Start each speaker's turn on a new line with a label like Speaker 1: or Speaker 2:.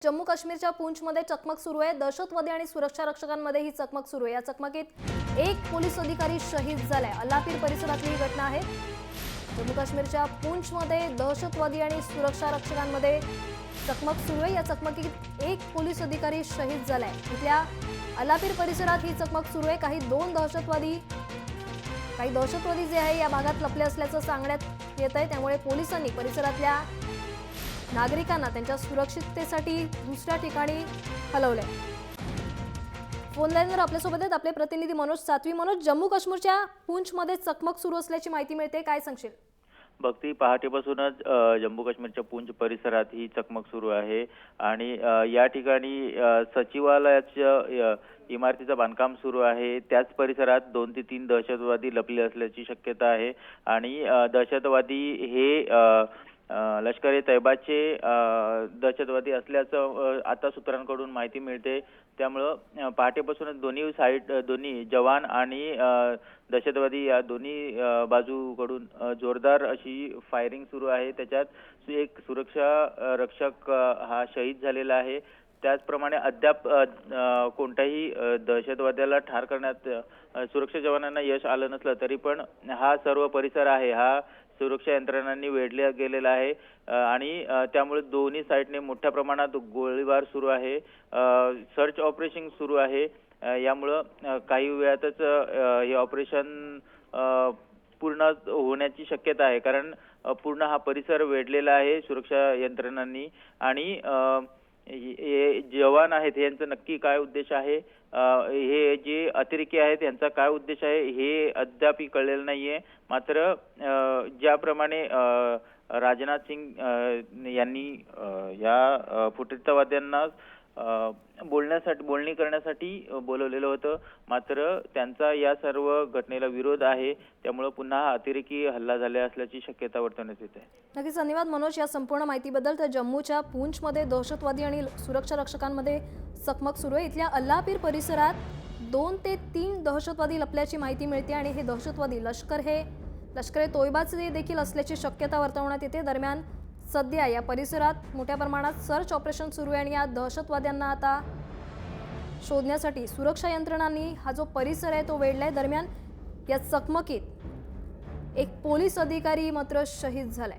Speaker 1: जम्मू काश्मीरच्या पूंछमध्ये चकमक सुरू आहे। दहशतवादी आणि सुरक्षा रक्षकांमध्ये ही चकमक सुरू आहे। या चकमकीत एक पोलीस अधिकारी शहीद झालाय। अल्लापीर परिसरातली ही घटना आहे। जम्मू काश्मीरच्या पूंछमध्ये दहशतवादी आणि सुरक्षा रक्षकांमध्ये चकमक सुरू आहे। या चकमकीत एक पोलीस अधिकारी शहीद झालाय। इथल्या अल्लापीर परिसरात ही चकमक सुरू आहे। काही दहशतवादी जे आहे या भागात लपले असल्याचं सांगण्यात येत आहे। त्यामुळे पोलिसांनी परिसरातल्या नागरिकांना त्यांच्या सुरक्षिततेसाठी दुसऱ्या ठिकाणी हलवले। फोन लाईनवर आपल्यासोबत आहेत आपले प्रतिनिधी मनोज सातवी। मनोज, जम्मू काश्मीरच्या पूंछमध्ये चकमक सुरू असल्याची माहिती मिळते, काय सांगशील?
Speaker 2: भक्ती, पहाटेपासूनच जम्मू काश्मीरच्या पूंछ परिसरात ही चकमक सुरू आहे आणि या ठिकाणी सचिवालयाच्या इमारतीचं बांधकाम सुरू आहे। त्याच परिसरात 2 ते 3 दहशतवादी लपले असल्याची शक्यता आहे आणि दहशतवादी हे लष्कर-ए-तैयबाचे दहशतवादी असल्याचं आता सूत्रांकडून माहिती मिळते। त्यामुळे पहाटेपासूनच दोन्ही जवान आणि दहशतवादी या दोन्ही बाजूकडून जोरदार अशी फायरिंग सुरू आहे। त्याच्यात एक सुरक्षा रक्षक हा शहीद झालेला आहे। त्याचप्रमाणे अद्याप कोणत्याही दहशतवाद्याला ठार करण्यात सुरक्षा जवानांना यश आलं नसलं तरी पण हा सर्व परिसर आहे हा सुरक्षा यंत्रणांनी वेढला गेलेला आहे आणि त्यामुळे दोन्ही साइडने मोठ्या प्रमाणात गोळीबार सुरू आहे। सर्च ऑपरेशन सुरू आहे। यामुळे काही वेळातच हे ऑपरेशन पूर्ण होण्याची शक्यता आहे, कारण पूर्ण हा परिसर वेढलेला आहे सुरक्षा यंत्रणांनी आणि हे जवान आहेत यांचा नक्की काय उद्देश आहे, हे जे अतिरेकी आहेत यांचा काय उद्देश आहे हे अद्याप कळलेलं नाहीये। मात्र ज्याप्रमाणे राजनाथ सिंग यांनी या फुटीरतावाद्यांना बोलणी करण्यासाठी बोलवलेलं होतं, मात्र त्यांचा या सर्व घटनेला विरोध आहे। त्यामुळे पुन्हा अतिरेकी हल्ला झाला असल्याची शक्यता वर्तवण्यात येते।
Speaker 1: नक्कीच धन्यवाद मनोज या संपूर्ण माहितीबद्दल। तर जम्मूच्या पूंछमध्ये दहशतवादी आणि सुरक्षा रक्षकांमध्ये चकमक सुरू आहे। इथल्या अल्लापीर परिसरात 2 ते 3 दहशतवादी लपल्याची माहिती मिळते आणि हे दहशतवादी लष्कर-ए-तोयबाचे देखील असल्याची शक्यता वर्तवण्यात येते। दरम्यान सध्या या परिसरात मोठ्या प्रमाणात सर्च ऑपरेशन सुरू आहे आणि या दहशतवाद्यांना आता शोधण्यासाठी सुरक्षा यंत्रणांनी हा जो परिसर आहे तो वेढलाय। दरम्यान या चकमकीत एक पोलीस अधिकारी मात्र शहीद झालाय।